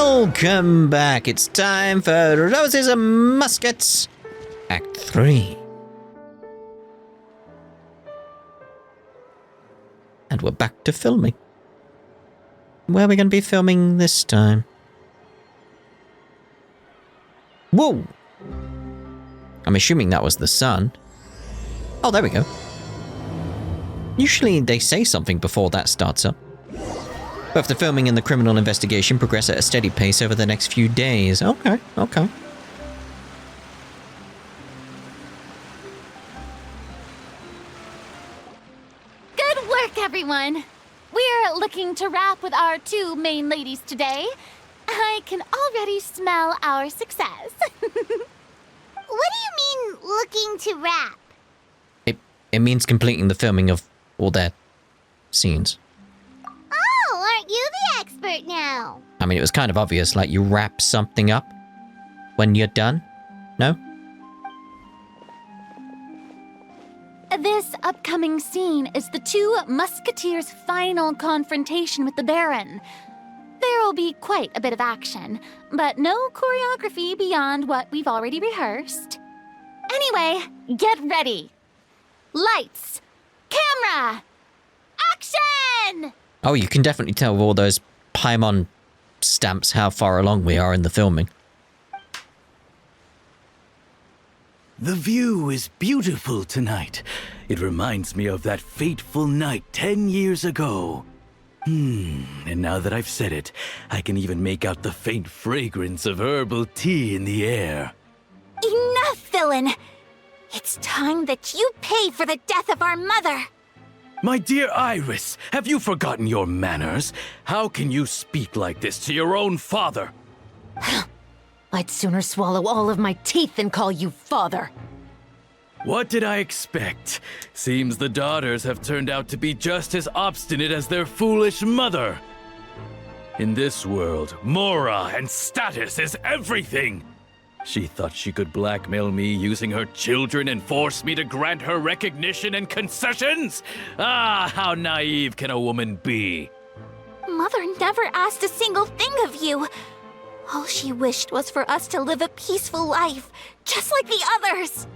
Welcome back. It's time for Roses and Muskets, Act 3. And we're back to filming. Where are we going to be filming this time? Whoa! I'm assuming that was the sun. Oh, there we go. Usually they say something before that starts up. Both the filming and the criminal investigation progress at a steady pace over the next few days. Okay. Good work, everyone. We're looking to wrap with our two main ladies today. I can already smell our success. What do you mean, looking to wrap? It means completing the filming of all their scenes. Oh, aren't you the expert now? I mean, it was kind of obvious, like you wrap something up when you're done, no? This upcoming scene is the two Musketeers' final confrontation with the Baron. There will be quite a bit of action, but no choreography beyond what we've already rehearsed. Anyway, get ready. Lights, camera, action! Oh, you can definitely tell with all those Paimon stamps how far along we are in the filming. The view is beautiful tonight. It reminds me of that fateful night 10 years ago. And now that I've said it, I can even make out the faint fragrance of herbal tea in the air. Enough, villain! It's time that you pay for the death of our mother! My dear Iris, have you forgotten your manners? How can you speak like this to your own father? I'd sooner swallow all of my teeth than call you father. What did I expect? Seems the daughters have turned out to be just as obstinate as their foolish mother. In this world, mora and status is everything. She thought she could blackmail me using her children and force me to grant her recognition and concessions? Ah, how naive can a woman be? Mother never asked a single thing of you. All she wished was for us to live a peaceful life, just like the others.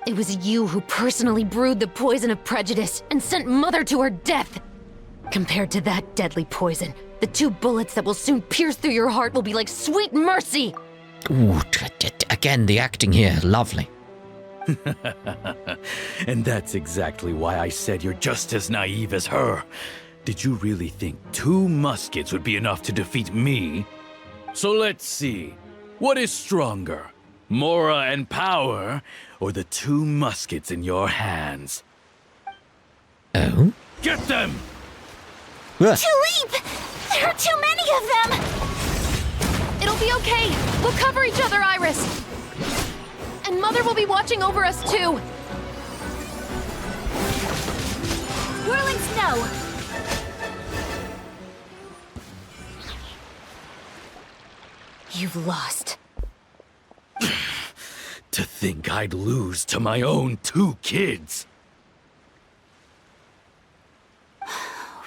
It was you who personally brewed the poison of prejudice and sent Mother to her death. Compared to that deadly poison, the 2 bullets that will soon pierce through your heart will be like sweet mercy. Ooh, again, the acting here, lovely. And that's exactly why I said you're just as naive as her. Did you really think 2 muskets would be enough to defeat me? So let's see. What is stronger? Mora and power, or the 2 muskets in your hands? Oh? Get them! Tulip! There are too many of them! It'll be okay. We'll cover each other, Iris. And Mother will be watching over us, too. Whirling snow! You've lost. To think I'd lose to my own 2 kids.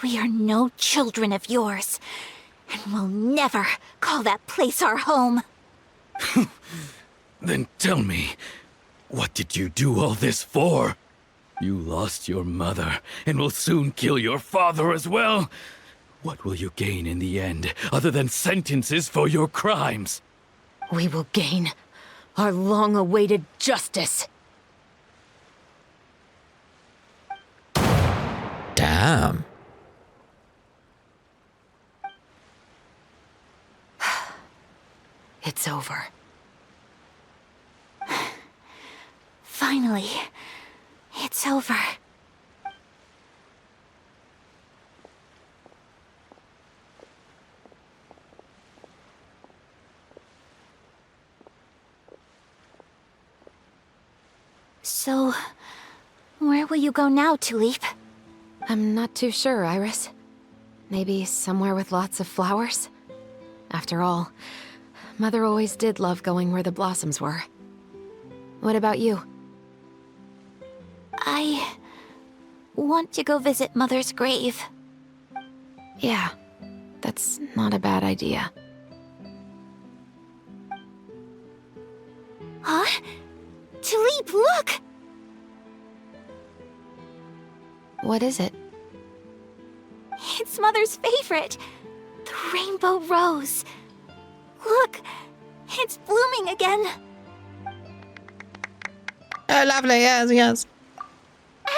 We are no children of yours, and we'll never call that place our home. Then tell me, what did you do all this for? You lost your mother, and will soon kill your father as well. What will you gain in the end, other than sentences for your crimes? We will gain our long-awaited justice. Damn. It's over. Finally, it's over. So, where will you go now, Tulip? I'm not too sure, Iris. Maybe somewhere with lots of flowers? After all, Mother always did love going where the blossoms were. What about you? I want to go visit Mother's grave. Yeah, that's not a bad idea. What is it? It's Mother's favorite. The rainbow rose. Look, it's blooming again. Oh, lovely, yes, yes.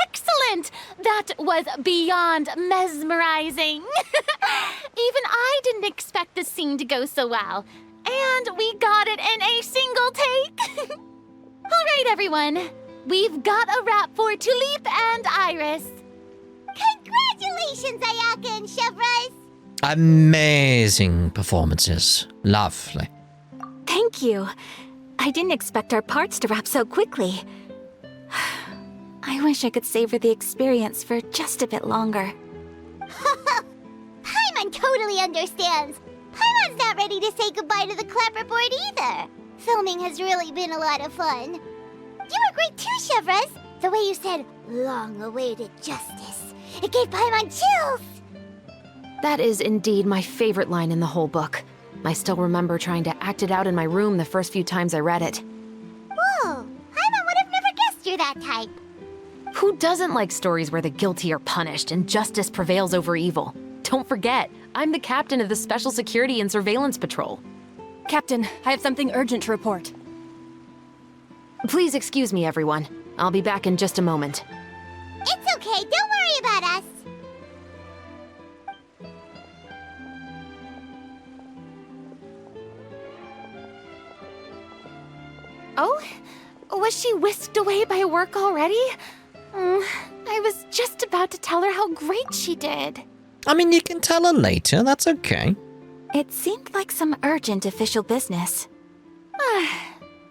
Excellent! That was beyond mesmerizing. Even I didn't expect this scene to go so well. And we got it in a single take. All right, everyone. We've got a wrap for Tulip and Iris. Congratulations, Ayaka and Chevres. Amazing performances. Lovely. Thank you. I didn't expect our parts to wrap so quickly. I wish I could savor the experience for just a bit longer. Paimon totally understands. Paimon's not ready to say goodbye to the clapperboard either. Filming has really been a lot of fun. You were great too, Chevres. The way you said, long-awaited justice. It gave Paimon chills. That is indeed my favorite line in the whole book. I still remember trying to act it out in my room the first few times I read it. Whoa, Paimon would have never guessed you're that type. Who doesn't like stories where the guilty are punished and justice prevails over evil? Don't forget, I'm the captain of the Special Security and Surveillance Patrol. Captain, I have something urgent to report. Please excuse me, everyone. I'll be back in just a moment. It's okay, don't worry about us. Oh? Was she whisked away by work already? I was just about to tell her how great she did. I mean, you can tell her later, that's okay. It seemed like some urgent official business.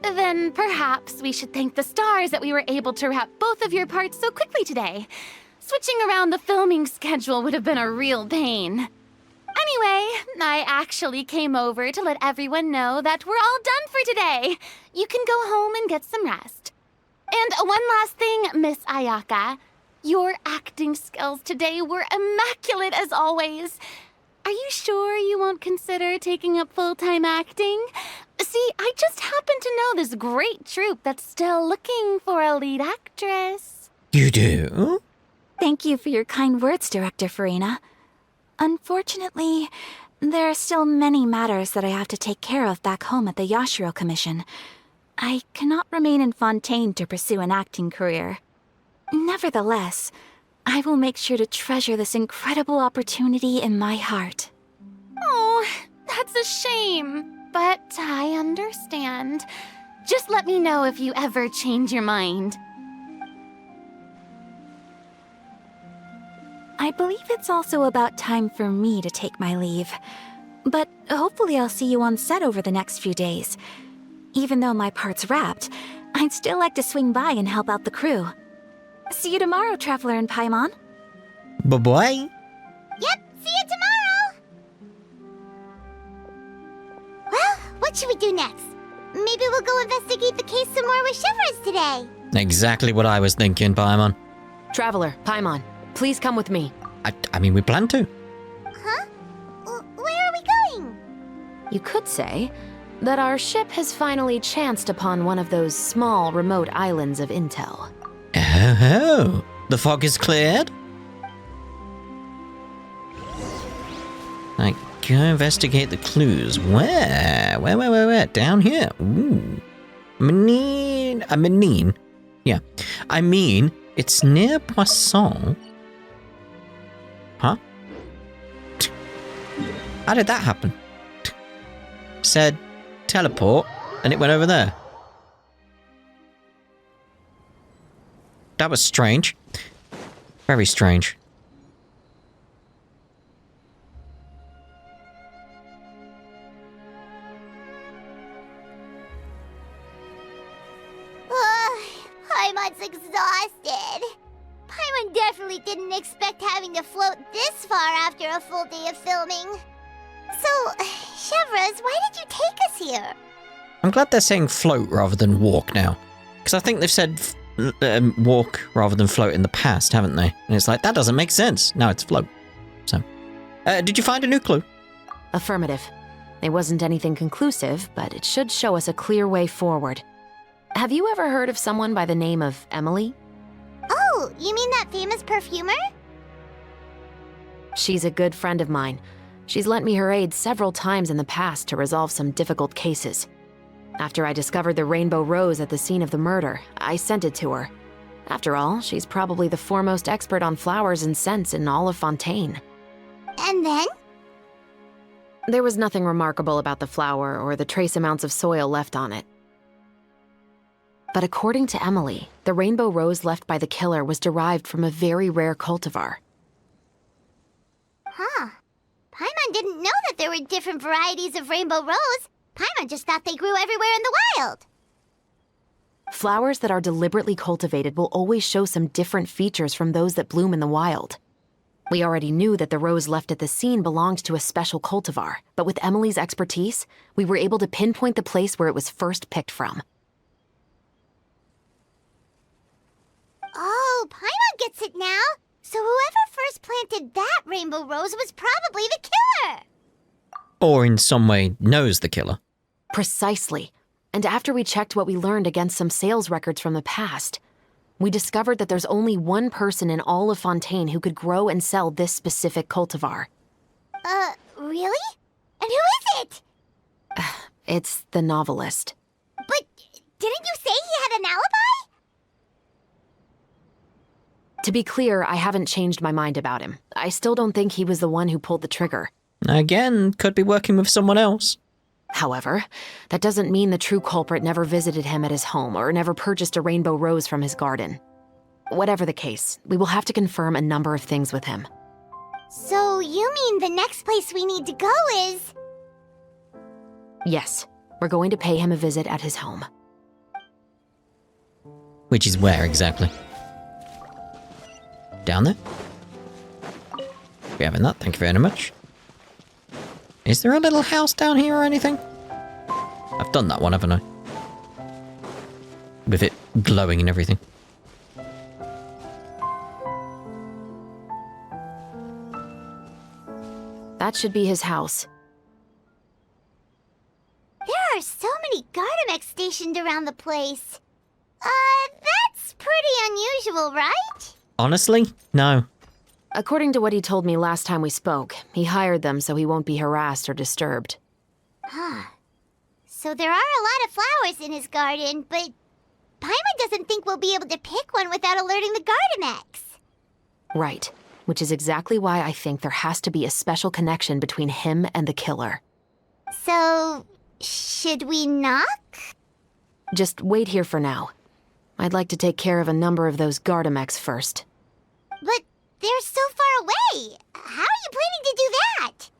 Then perhaps we should thank the stars that we were able to wrap both of your parts so quickly today. Switching around the filming schedule would have been a real pain. Anyway, I actually came over to let everyone know that we're all done for today. You can go home and get some rest. And one last thing, Miss Ayaka. Your acting skills today were immaculate as always. Are you sure you won't consider taking up full-time acting? See, I just happen to know this great troupe that's still looking for a lead actress. You do? Thank you for your kind words, Director Farina. Unfortunately, there are still many matters that I have to take care of back home at the Yashiro Commission. I cannot remain in Fontaine to pursue an acting career. Nevertheless, I will make sure to treasure this incredible opportunity in my heart. Oh, that's a shame. But I understand. Just let me know if you ever change your mind. I believe it's also about time for me to take my leave. But hopefully I'll see you on set over the next few days. Even though my part's wrapped, I'd still like to swing by and help out the crew. See you tomorrow, Traveler and Paimon. Bye-bye. Yep, see you tomorrow. Well, what should we do next? Maybe we'll go investigate the case some more with Chevres today. Exactly what I was thinking, Paimon. Traveler, Paimon, please come with me. I mean, we plan to. Huh? Where are we going? You could say that our ship has finally chanced upon one of those small, remote islands of intel. Oh, the fog is cleared? Like, go investigate the clues. Where? Down here. Ooh. Menine. Yeah. I mean, it's near Poisson. Huh? How did that happen? Said teleport, and it went over there. That was strange. Very strange. Paimon's exhausted. Paimon definitely didn't expect having to float this far after a full day of filming. So, Chevres, why did you take us here? I'm glad they're saying float rather than walk now. Because I think they've said walk rather than float in the past, haven't they? And it's like, that doesn't make sense. Now it's float. So, did you find a new clue? Affirmative. It wasn't anything conclusive, but it should show us a clear way forward. Have you ever heard of someone by the name of Emily? Oh, you mean that famous perfumer? She's a good friend of mine. She's lent me her aid several times in the past to resolve some difficult cases. After I discovered the rainbow rose at the scene of the murder, I sent it to her. After all, she's probably the foremost expert on flowers and scents in all of Fontaine. And then? There was nothing remarkable about the flower or the trace amounts of soil left on it. But according to Emily, the rainbow rose left by the killer was derived from a very rare cultivar. Huh. Paimon didn't know that there were different varieties of rainbow rose. Paimon just thought they grew everywhere in the wild. Flowers that are deliberately cultivated will always show some different features from those that bloom in the wild. We already knew that the rose left at the scene belonged to a special cultivar, but with Emily's expertise, we were able to pinpoint the place where it was first picked from. Oh, Paimon gets it now. So whoever first planted that rainbow rose was probably the killer. Or in some way knows the killer. Precisely. And after we checked what we learned against some sales records from the past, we discovered that there's only one person in all of Fontaine who could grow and sell this specific cultivar. Really? And who is it? It's the novelist. But didn't you say he had an alibi? To be clear, I haven't changed my mind about him. I still don't think he was the one who pulled the trigger. Again, could be working with someone else. However, that doesn't mean the true culprit never visited him at his home or never purchased a rainbow rose from his garden. Whatever the case, we will have to confirm a number of things with him. So you mean the next place we need to go is... Yes, we're going to pay him a visit at his home. Which is where exactly? Down there? We having that, thank you very much. Is there a little house down here or anything? I've done that one, haven't I? With it glowing and everything. That should be his house. There are so many Gardamex stationed around the place. That's pretty unusual, right? Honestly, no. According to what he told me last time we spoke, he hired them so he won't be harassed or disturbed. Huh. So there are a lot of flowers in his garden, but Paimon doesn't think we'll be able to pick one without alerting the Gardamex. Right, which is exactly why I think there has to be a special connection between him and the killer. So, should we knock? Just wait here for now. I'd like to take care of a number of those Gardamex first. But they're so far away. How are you planning to do that?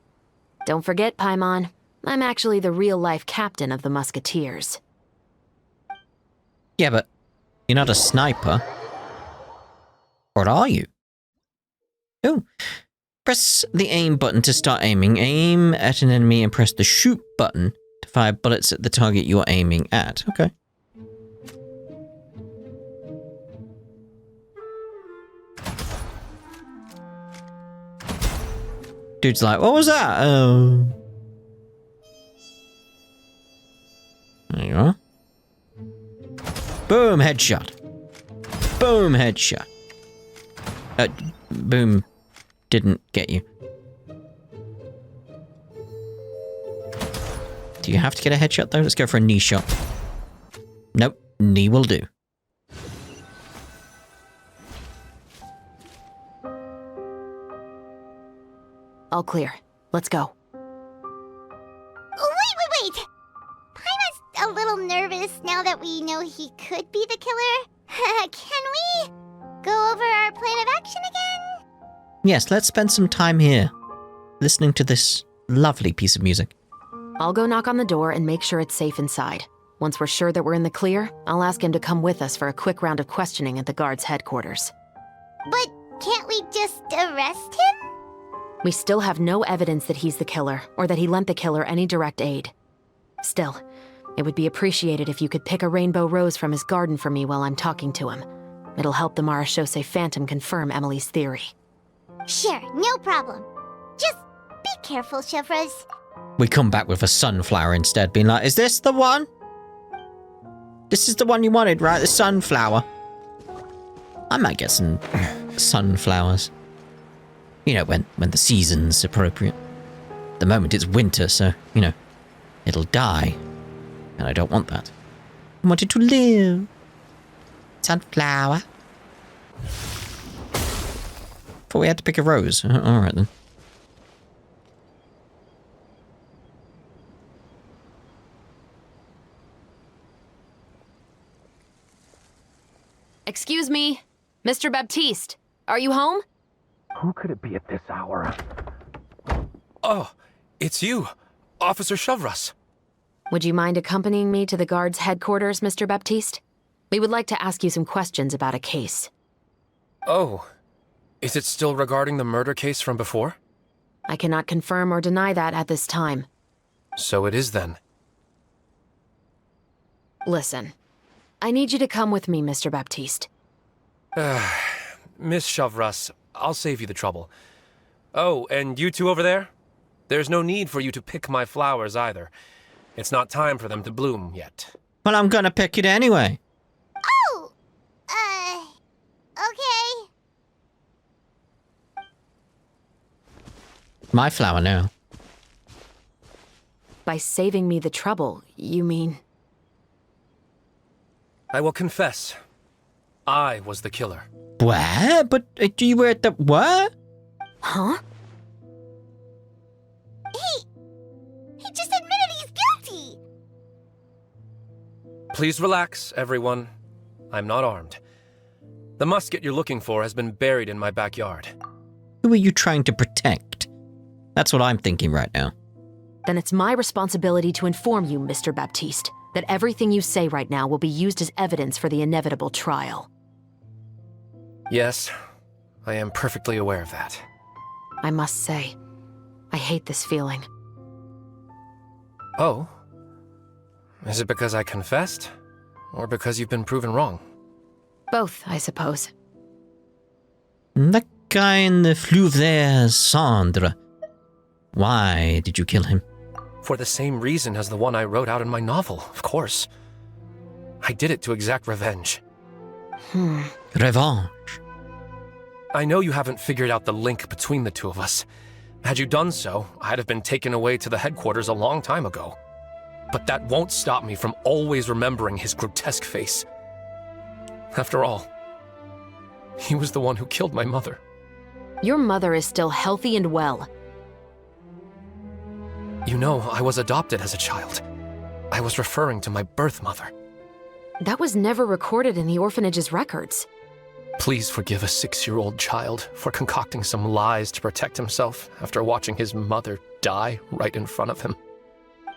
Don't forget, Paimon, I'm actually the real-life captain of the Musketeers. Yeah, but you're not a sniper. Or are you? Oh. Press the aim button to start aiming. Aim at an enemy and press the shoot button to fire bullets at the target you're aiming at. Okay. Dude's like, what was that? Oh. There you are. Boom, headshot. Boom, headshot. Boom. Didn't get you. Do you have to get a headshot though? Let's go for a knee shot. Nope, knee will do. All clear. Let's go. Wait! Paimon's a little nervous now that we know he could be the killer. Can we go over our plan of action again? Yes, let's spend some time here, listening to this lovely piece of music. I'll go knock on the door and make sure it's safe inside. Once we're sure that we're in the clear, I'll ask him to come with us for a quick round of questioning at the guard's headquarters. But can't we just arrest him? We still have no evidence that he's the killer, or that he lent the killer any direct aid. Still, it would be appreciated if you could pick a rainbow rose from his garden for me while I'm talking to him. It'll help the Marachose Phantom confirm Emily's theory. Sure, no problem. Just be careful, Chevres. We come back with a sunflower instead, being like, is this the one? This is the one you wanted, right? The sunflower. I might get some sunflowers. You know, when the season's appropriate. At the moment it's winter, so, you know, it'll die. And I don't want that. I want it to live. Sunflower. Thought we had to pick a rose. Alright then. Excuse me, Mr. Baptiste, are you home? Who could it be at this hour? Oh, it's you, Officer Hoyoverse. Would you mind accompanying me to the guard's headquarters, Mr. Baptiste? We would like to ask you some questions about a case. Oh, is it still regarding the murder case from before? I cannot confirm or deny that at this time. So it is then. Listen, I need you to come with me, Mr. Baptiste. Miss Hoyoverse, I'll save you the trouble. Oh, and you two over there? There's no need for you to pick my flowers either. It's not time for them to bloom yet. Well, I'm gonna pick it anyway. Oh! Okay. My flower now. By saving me the trouble, you mean... I will confess, I was the killer. What? But you were at the... What? Huh? He just admitted he's guilty! Please relax, everyone. I'm not armed. The musket you're looking for has been buried in my backyard. Who are you trying to protect? That's what I'm thinking right now. Then it's my responsibility to inform you, Mr. Baptiste, that everything you say right now will be used as evidence for the inevitable trial. Yes, I am perfectly aware of that. I must say, I hate this feeling. Oh? Is it because I confessed? Or because you've been proven wrong? Both, I suppose. That guy in the fleuve there, Sandra. Why did you kill him? For the same reason as the one I wrote out in my novel, of course. I did it to exact revenge. Revenge. I know you haven't figured out the link between the two of us. Had you done so, I'd have been taken away to the headquarters a long time ago. But that won't stop me from always remembering his grotesque face. After all, he was the one who killed my mother. Your mother is still healthy and well. You know, I was adopted as a child. I was referring to my birth mother. That was never recorded in the orphanage's records. Please forgive a 6-year-old child for concocting some lies to protect himself after watching his mother die right in front of him.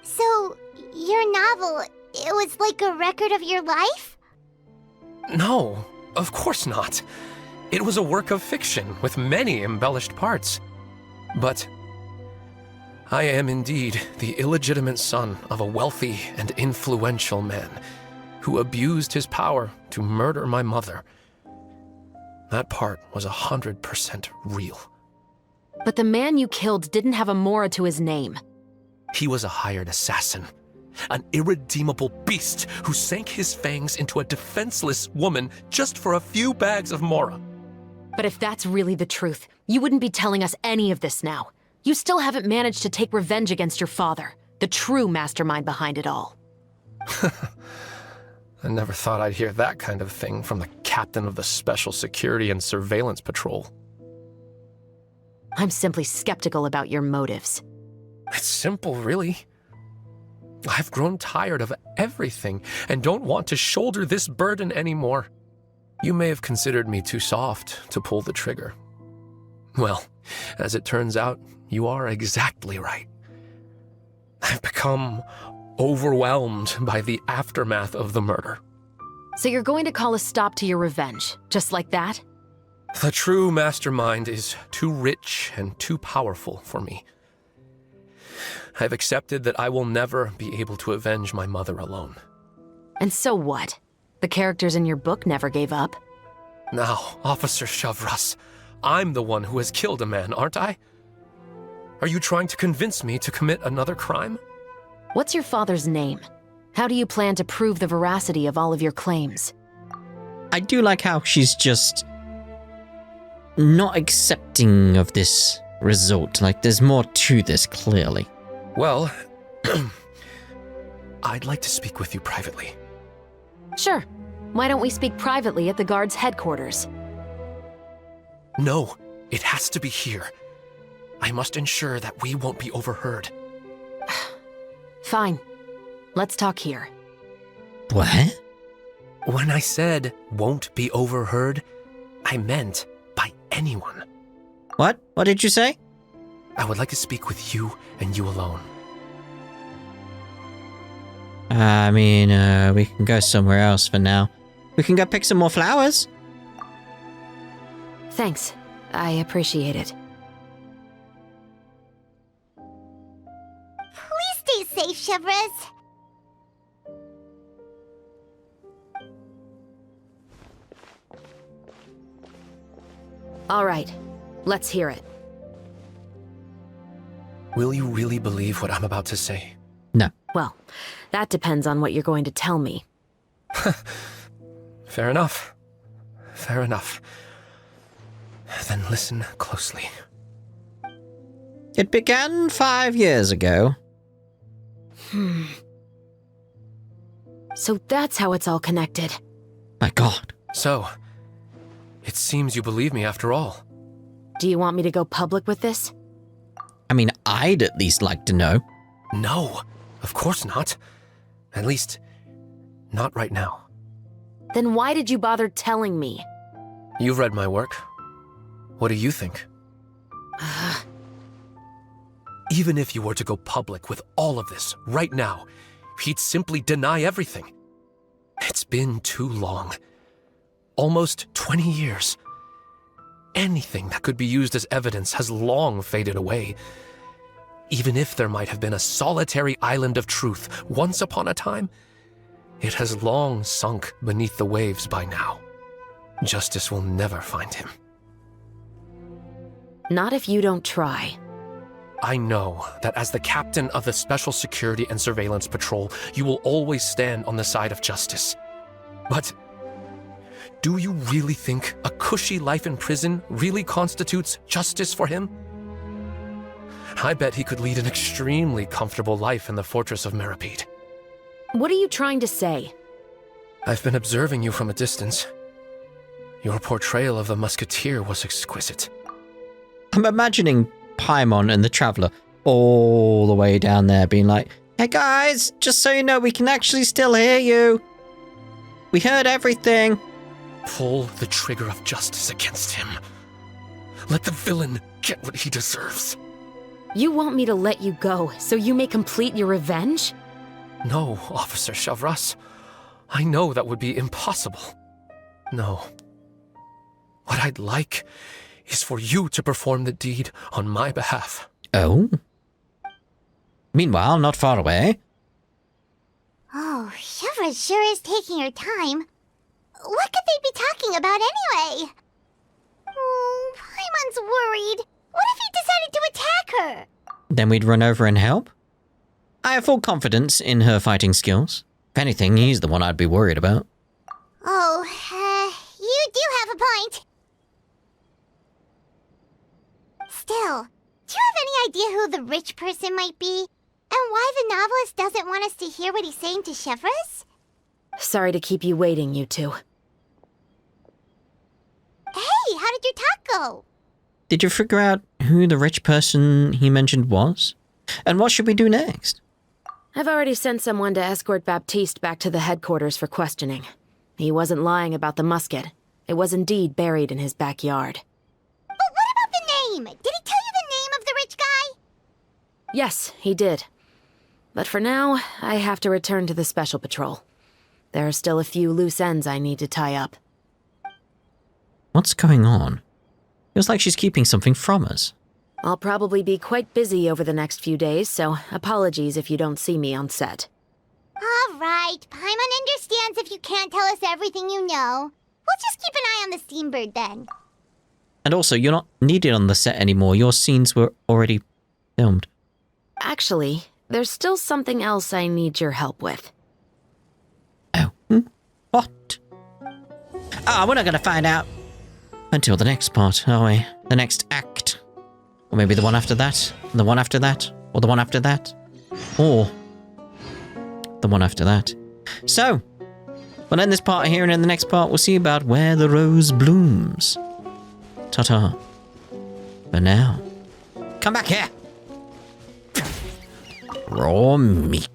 So, your novel, it was like a record of your life? No, of course not. It was a work of fiction with many embellished parts. But I am indeed the illegitimate son of a wealthy and influential man who abused his power to murder my mother. That part was 100% real. But the man you killed didn't have a Mora to his name. He was a hired assassin, an irredeemable beast who sank his fangs into a defenseless woman just for a few bags of Mora. But if that's really the truth, you wouldn't be telling us any of this now. You still haven't managed to take revenge against your father, the true mastermind behind it all. I never thought I'd hear that kind of thing from the captain of the Special Security and Surveillance Patrol. I'm simply skeptical about your motives. It's simple, really. I've grown tired of everything and don't want to shoulder this burden anymore. You may have considered me too soft to pull the trigger. Well, as it turns out, you are exactly right. I've become overwhelmed by the aftermath of the murder. So you're going to call a stop to your revenge, just like that? The true mastermind is too rich and too powerful for me. I've accepted that I will never be able to avenge my mother alone. And so what? The characters in your book never gave up? Now, Officer Hoyoverse, I'm the one who has killed a man, aren't I? Are you trying to convince me to commit another crime? What's your father's name? How do you plan to prove the veracity of all of your claims? I do like how she's just... not accepting of this result. Like, there's more to this, clearly. Well, I'd like to speak with you privately. Sure. Why don't we speak privately at the guard's headquarters? No, it has to be here. I must ensure that we won't be overheard. Fine. Let's talk here. What? When I said won't be overheard, I meant by anyone. What? What did you say? I would like to speak with you and you alone. I mean, we can go somewhere else for now. We can go pick some more flowers. Thanks. I appreciate it. Please stay safe, Chevres. All right. Let's hear it. Will you really believe what I'm about to say? No. Well, that depends on what you're going to tell me. Fair enough. Fair enough. Then listen closely. It began 5 years ago. So that's how it's all connected. My God. So, it seems you believe me after all. Do you want me to go public with this? I mean, I'd at least like to know. No, of course not. At least, not right now. Then why did you bother telling me? You've read my work. What do you think? Even if you were to go public with all of this right now, he'd simply deny everything. It's been too long. Almost 20 years. Anything that could be used as evidence has long faded away. Even if there might have been a solitary island of truth once upon a time, it has long sunk beneath the waves by now. Justice will never find him. Not if you don't try. I know that as the captain of the Special Security and Surveillance Patrol, you will always stand on the side of justice. But do you really think a cushy life in prison really constitutes justice for him? I bet he could lead an extremely comfortable life in the fortress of Meripede. What are you trying to say? I've been observing you from a distance. Your portrayal of the musketeer was exquisite. I'm imagining Paimon and the Traveler all the way down there being like, hey guys, just so you know, we can actually still hear you. We heard everything. Pull the trigger of justice against him. Let the villain get what he deserves. You want me to let you go so you may complete your revenge? No, Officer Chavras. I know that would be impossible. No. What I'd like is for you to perform the deed on my behalf. Oh? Meanwhile, not far away. Oh, Chevres sure is taking her time. What could they be talking about anyway? Oh, Paimon's worried. What if he decided to attack her? Then we'd run over and help. I have full confidence in her fighting skills. If anything, he's the one I'd be worried about. Oh, you do have a point. Still, do you have any idea who the rich person might be? And why the novelist doesn't want us to hear what he's saying to Chevres? Sorry to keep you waiting, you two. Hey, how did your talk go? Did you figure out who the rich person he mentioned was? And what should we do next? I've already sent someone to escort Baptiste back to the headquarters for questioning. He wasn't lying about the musket. It was indeed buried in his backyard. But what about the name? Did he tell you the name of the rich guy? Yes, he did. But for now, I have to return to the Special Patrol. There are still a few loose ends I need to tie up. What's going on? Feels like she's keeping something from us. I'll probably be quite busy over the next few days, so apologies if you don't see me on set. All right, Paimon understands if you can't tell us everything you know. We'll just keep an eye on the Steambird then. And also, you're not needed on the set anymore. Your scenes were already filmed. Actually, there's still something else I need your help with. Oh. What? Ah, we're not gonna find out. Until the next part, are we? The next act. Or maybe the one after that, the one after that, or the one after that, or the one after that. So, we'll end this part here, and in the next part, we'll see about where the rose blooms. Ta-ta. For now. Come back here! Raw meat.